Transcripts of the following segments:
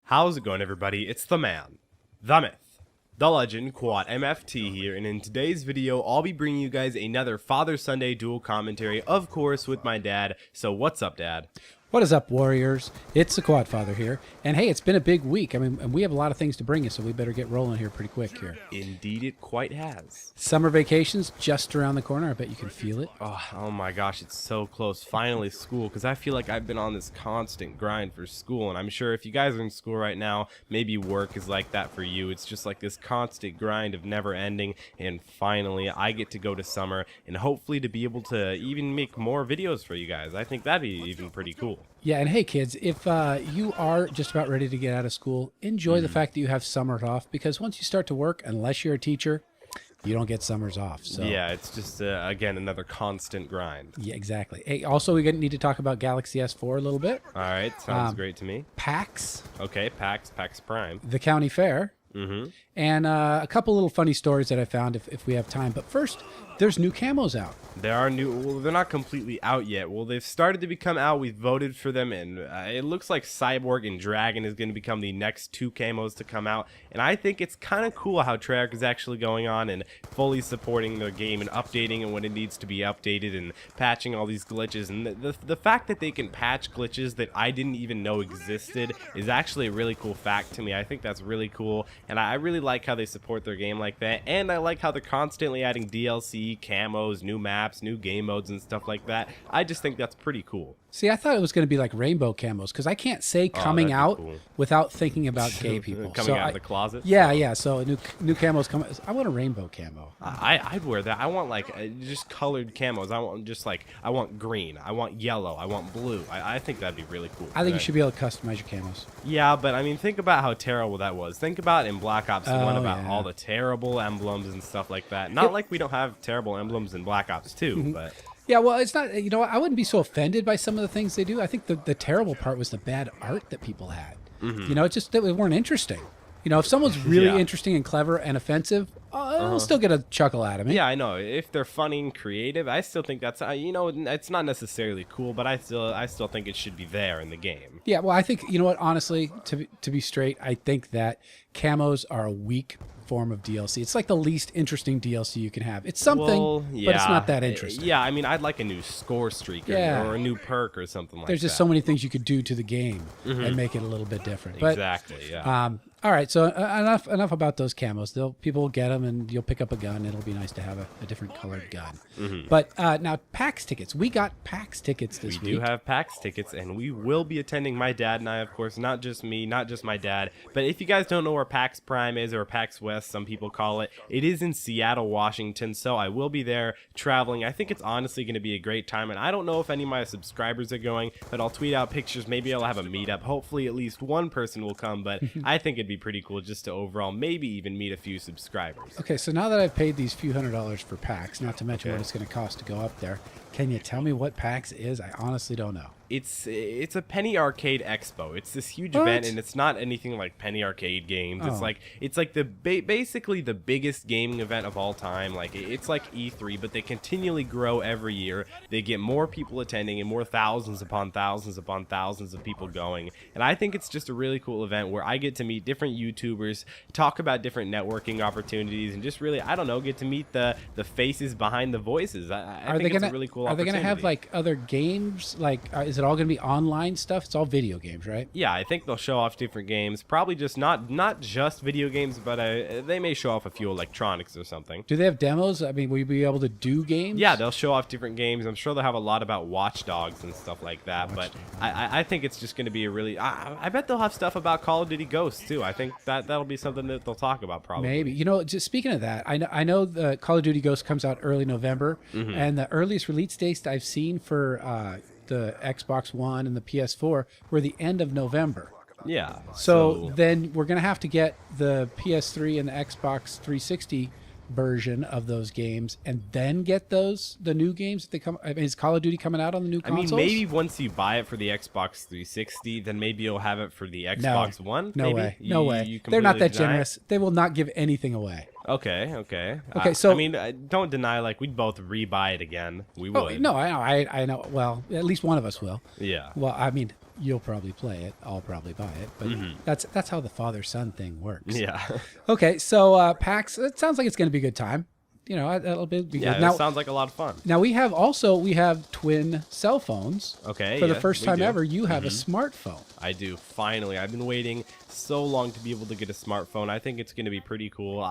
How's it going, everybody? It's the man, the myth, the legend, Quad MFT here, and in today's video, I'll be bringing you guys another Father Sunday dual commentary, of course, with my dad. So what's up, Dad? What is up, Warriors? It's the Quad Father here. And hey, it's been a big week. I mean, and we have a lot of things to bring you, so we better get rolling here pretty quick here. Indeed, it quite has. Summer vacation's just around the corner. I bet you can feel it. Oh my gosh, it's so close. Finally school, because I feel like I've been on this constant grind for school, and I'm sure if you guys are in school right now, maybe work is like that for you. It's just like this constant grind of never ending, and finally I get to go to summer, and hopefully to be able to even make more videos for you guys. I think that'd be even pretty cool. Yeah, and hey, kids, if you are just about ready to get out of school, enjoy the fact that you have summers off, because once you start to work, unless you're a teacher, you don't get summers off. So yeah, it's just, again, another constant grind. Yeah, exactly. Hey, also, we need to talk about Galaxy S4 a little bit. All right, sounds great to me. PAX. Okay, PAX Prime. The county fair. And a couple little funny stories that I found if we have time. But first, there's new camos out. There are new, well, they're not completely out yet. Well, they've started to become out. We've voted for them, and it looks like Cyborg and Dragon is going to become the next two camos to come out. And I think it's kind of cool how Treyarch is actually going on and fully supporting the game and updating it when it needs to be updated and patching all these glitches. And the fact that they can patch glitches that I didn't even know existed is actually a really cool fact to me. I think that's really cool, and I really like how they support their game like that. And I like how they're constantly adding DLC, camos, new maps, new game modes, and stuff like that. I just think that's pretty cool. See, I thought it was going to be like rainbow camos, because I can't say coming out cool without thinking about gay people. Coming out of the closet? Yeah, yeah. So new camos come. I want a rainbow camo. I'd wear that. I want like just colored camos. I want green. I want yellow. I want blue. I think that'd be really cool. I think you should be able to customize your camos. Yeah, but I mean, think about how terrible that was. Think about in Black Ops 1 about all the terrible emblems and stuff like that. Not like we don't have terrible emblems in Black Ops 2, but... Yeah, well, it's not, you know, I wouldn't be so offended by some of the things they do. I think the terrible part was the bad art that people had. You know, it's just that they weren't interesting. You know, if someone's really interesting and clever and offensive, I'll still get a chuckle out of me. Yeah, I know. If they're funny and creative, I still think that's, you know, it's not necessarily cool, but I still think it should be there in the game. Yeah, well, I think, you know what, honestly, to be straight, I think that camos are a weak form of DLC. It's like the least interesting DLC you can have. It's something, but it's not that interesting. Yeah, I mean, I'd like a new score streak or a new perk or something like that. There's just so many things you could do to the game and make it a little bit different. But, exactly, yeah. All right, so enough about those camos. People will get them, and you'll pick up a gun. It'll be nice to have a different colored gun. But now, PAX tickets. We got PAX tickets this week. We do have PAX tickets, and we will be attending. My dad and I, of course, not just me, not just my dad. But if you guys don't know where PAX Prime is, or PAX West, some people call it, it is in Seattle, Washington. So I will be there traveling. I think it's honestly going to be a great time, and I don't know if any of my subscribers are going, but I'll tweet out pictures. Maybe I'll have a meetup. Hopefully, at least one person will come, but I think it'd be pretty cool just to overall maybe even meet a few subscribers. Okay, so now that I've paid these few $100s for PAX, not to mention what it's going to cost to go up there, can you tell me what PAX is? I honestly don't know. It's a Penny Arcade Expo. It's this huge event, and it's not anything like Penny Arcade games. It's like the basically the biggest gaming event of all time. Like it's like E3, but they continually grow every year. They get more people attending and more thousands upon thousands upon thousands of people going. And I think it's just a really cool event where I get to meet different YouTubers, talk about different networking opportunities, and just really, I don't know, get to meet the faces behind the voices. I think it's a really cool opportunity. Are they going to have like other games? Like is it all going to be online stuff? It's all video games, right? Yeah, I think they'll show off different games. Probably just not just video games, but they may show off a few electronics or something. Do they have demos? I mean, will you be able to do games? Yeah, they'll show off different games. I'm sure they'll have a lot about Watch Dogs and stuff like that. But I think it's just going to be a really... I bet they'll have stuff about Call of Duty Ghosts, too. I think that'll be something that they'll talk about, probably. Maybe. You know, just speaking of that, I know the Call of Duty Ghosts comes out early November, and the earliest release dates I've seen for... the Xbox One and the PS4 were the end of November. Yeah. So then we're going to have to get the PS3 and the Xbox 360 version of those games and then get the new games that they come. I mean, is Call of Duty coming out on the new consoles? I mean, maybe once you buy it for the Xbox 360, then maybe you'll have it for the Xbox One. No way. No way. They're not that generous. They will not give anything away. Okay. So I mean, don't deny, like, we'd both rebuy it again. We would. No, I know. Well, at least one of us will. Yeah. Well, I mean, you'll probably play it. I'll probably buy it. But that's how the father-son thing works. Yeah. Okay, so PAX, it sounds like it's going to be a good time. You know, that'll be good. Yeah, Now, that sounds like a lot of fun. now we have twin cell phones. Okay, For the yeah, first we time do. ever, you have a smartphone. I do, finally. I've been waiting so long to be able to get a smartphone. I think it's going to be pretty cool.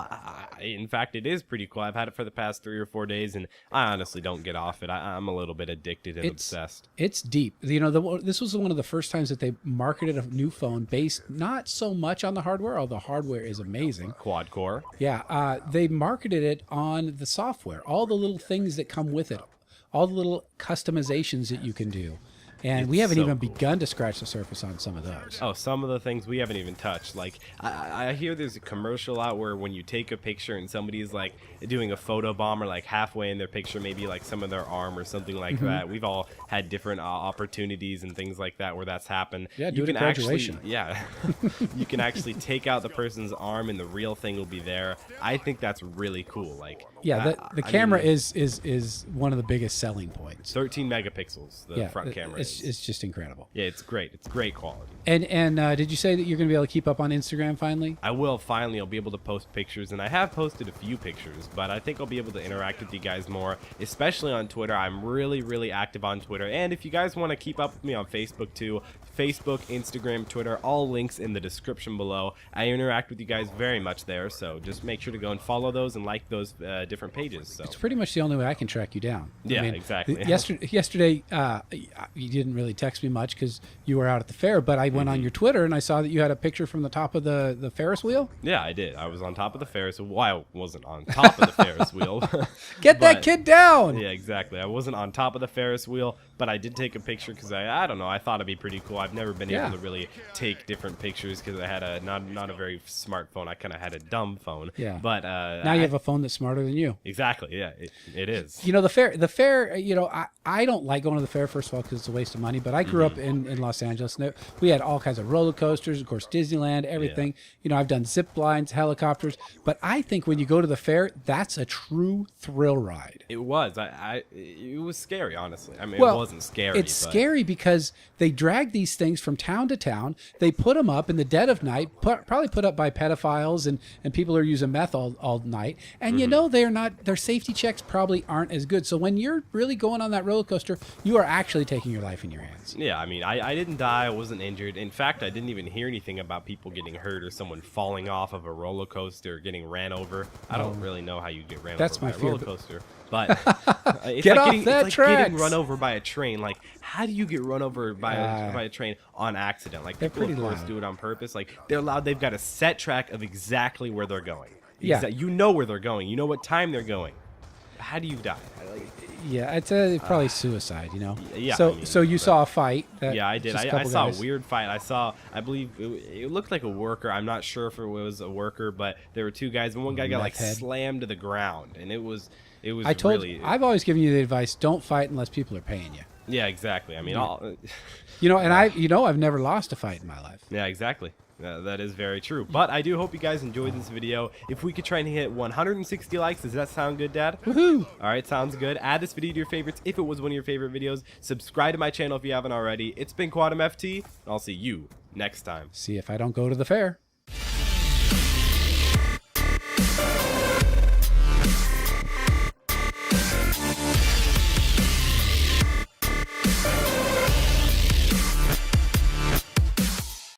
In fact, it is pretty cool. I've had it for the past 3 or 4 days, and I honestly don't get off it. I'm a little bit addicted and obsessed. It's deep. You know, this was one of the first times that they marketed a new phone based not so much on the hardware, although the hardware is amazing. Quad core. Yeah, they marketed it on the software, all the little things that come with it, all the little customizations that you can do. And we haven't so even cool. begun to scratch the surface on some of those. Oh, some of the things we haven't even touched. Like, I hear there's a commercial out where when you take a picture and somebody's like doing a photo bomb or like halfway in their picture, maybe like some of their arm or something like that. We've all had different opportunities and things like that where that's happened. Yeah, you do it can at graduation. actually, yeah, you can actually take out the person's arm and the real thing will be there. I think that's really cool. Like, Yeah, the camera is one of the biggest selling points. 13 megapixels. The front camera is. It's just incredible. Yeah, it's great. It's great quality. And did you say that you're going to be able to keep up on Instagram finally? I will finally. I'll be able to post pictures, and I have posted a few pictures, but I think I'll be able to interact with you guys more, especially on Twitter. I'm really, really active on Twitter, and if you guys want to keep up with me on Facebook too, Facebook, Instagram, Twitter, all links in the description below. I interact with you guys very much there, so just make sure to go and follow those and like those different pages. So It's pretty much the only way I can track you down. Yeah, exactly. Yesterday, you didn't really text me much because you were out at the fair, but I went on your Twitter and I saw that you had a picture from the top of the Ferris wheel. Yeah, I did. I was on top of the Ferris wheel. Well, I wasn't on top of the Ferris wheel. Get that But- kid down! Yeah, exactly. I wasn't on top of the Ferris wheel, but I did take a picture because I don't know. I thought it'd be pretty cool. I've never been Yeah. able to really take different pictures because I had a not a very smart phone. I kind of had a dumb phone. Yeah. But Now you have a phone that's smarter than you. exactly. Yeah, it is. You know, the fair, you know, I don't like going to the fair, first of all, because it's a waste of money, but I grew up in Los Angeles, and we had all kinds of roller coasters, of course, Disneyland, everything. You know, I've done zip lines, helicopters, but I think when you go to the fair, that's a true thrill ride. It was. It was scary, honestly. I mean, Well, it wasn't scary. It's but scary because they drag these things from town to town. They put them up in the dead of night, probably put up by pedophiles and people who are using meth all night. And you know their safety checks probably aren't as good. So when you're really going on that roller coaster, you are actually taking your life in your hands. Yeah, I mean, I didn't die. I wasn't injured. In fact, I didn't even hear anything about people getting hurt or someone falling off of a roller coaster or getting ran over. I don't really know how you get ran That's over my by a fear, roller but- coaster. But it's Get like off getting, that it's like getting tracks. run over by a train. Like, how do you get run over by a train on accident? Like, They're people, of pretty course, loud. do it on purpose. Like, they're loud. They've got a set track of exactly where they're going. Yeah. You know where they're going. You know what time they're going. How do you die? Like, Yeah, it's probably suicide, you know. yeah, So I mean, so you but- saw a fight. Yeah, I did. just a I couple saw guys. a weird fight. I believe it looked like a worker. I'm not sure if it was a worker, but there were two guys, and one guy got like Meth head. slammed to the ground, and it was really. I've always given you the advice: don't fight unless people are paying you. Yeah, exactly. I mean, You know, and I've never lost a fight in my life. yeah, exactly. That is very true. But I do hope you guys enjoyed this video. If we could try and hit 160 likes, does that sound good, Dad? Woohoo! All right, sounds good. Add this video to your favorites if it was one of your favorite videos. Subscribe to my channel if you haven't already. It's been Quantum FT, and I'll see you next time. See if I don't go to the fair.